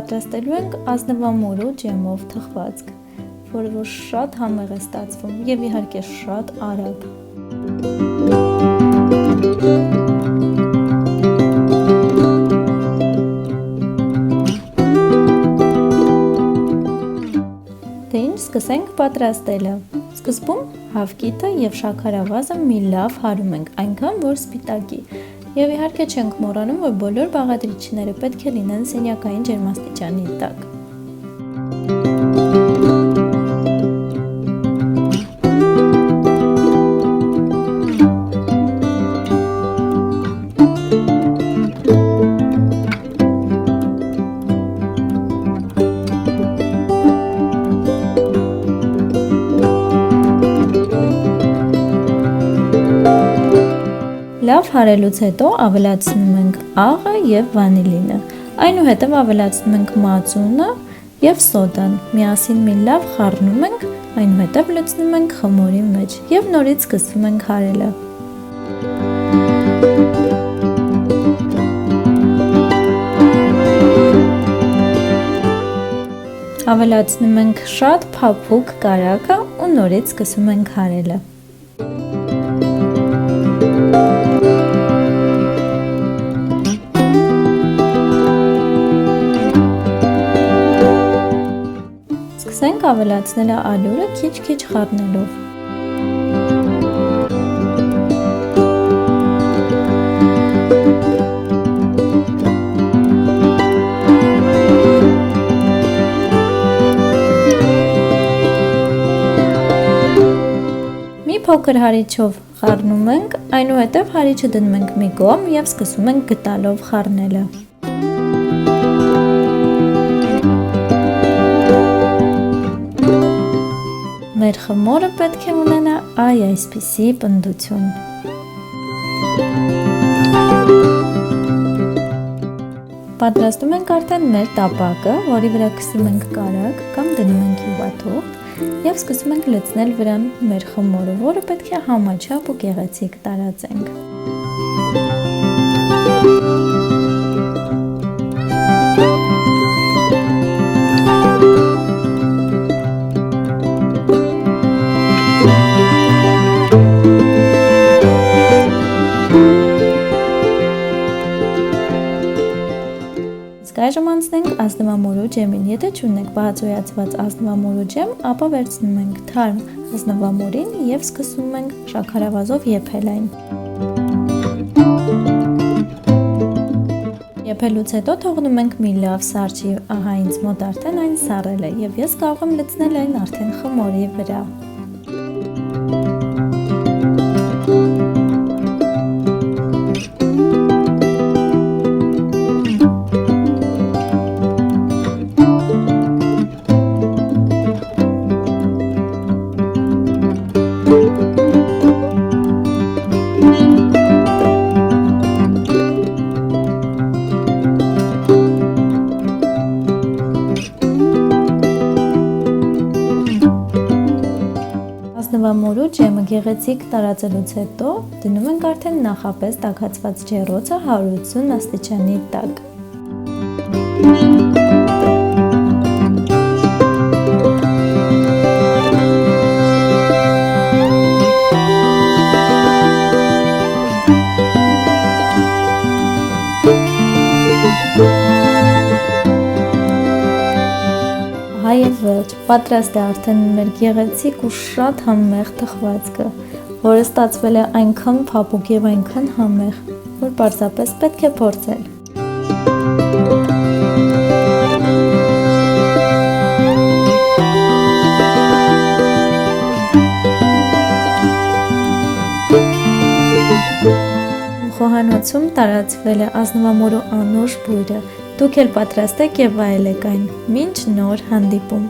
պատրաստելու ենք ազնվամորու ջեմով թխվածք, որը որ շատ համեղ է ստացվում եւ իհարկե շատ արագ։ Դե ինչ, սկսենք պատրաստելը։ Սկզբում հավկիթը եւ շաքարավազը մի լավ հարում ենք, այնքան որ սպիտակի։ Եվ իհարկե չենք մոռանում, որ բոլոր բաղադրիչները պետք է լինեն սենյակային ջերմաստիճանի տակ։ Լավ հարելուց հետո ավելացնում ենք աղը և վանիլինը, այնուհետև ավելացնում ենք մածունը և սոդան, միասին մի լավ խառնում ենք, այնուհետև լցնում ենք խմորի մեջ և նորից սկսում ենք հարելը։ Ավելացնում ենք շատ փափուկ կարագը ու նորից սկսում ենք հարելը։ Սկսենք ավելացնել ալյուրը քիչ-քիչ խառնելով։ Մի փոքր հարիչով խառնում ենք, այնուհետև հարիչը դնում ենք մի կողմ և սկսում ենք գտալով խառնելը։ Մեր խմորը պետք է ունենա այսպիսի պնդություն։ Պատրաստում ենք արդեն մեր տապակը, որի վրա քսում ենք կարագ կամ դնում ենք յուղաթուղթ և սկսում ենք լցնել վրան մեր խմորը, որը պետք է համաչափ ու գեղեցիկ տարածենք։ Այժմ անցնենք ազնվամորու ջեմին։ Եթե չունեք բացօյացված ազնվամորու ջեմ, ապա վերցնում ենք թարմ ազնվամորին և սկսում ենք շաքարավազով եփել այն։ Եփելուց հետո թողնում ենք մի լավ սառչի, ահա ինձ մոտ արդեն այն սառել է և ես կարող եմ լցնել այն արդեն խմորի վրա։ Ազնվամորու ջեմը գեղեցիկ տարածելուց հետո դնում ենք արդեն նախապես տաքացված ջեռոցը 180 աստիճանի տակ։ Եվ վերջ, պատրաստ է արդեն մեր գեղեցիկ ու շատ համեղ թխվածքը, որը ստացվել է այնքան փափուկ և այնքան համեղ, որ պարզապես պետք է փորձել։ Խոհանոցում տարածվել է ազնվամորու անուշ բույրը։ Դուք էլ պատրաստեք և վայելեք այն։ Մինչ նոր հանդիպում։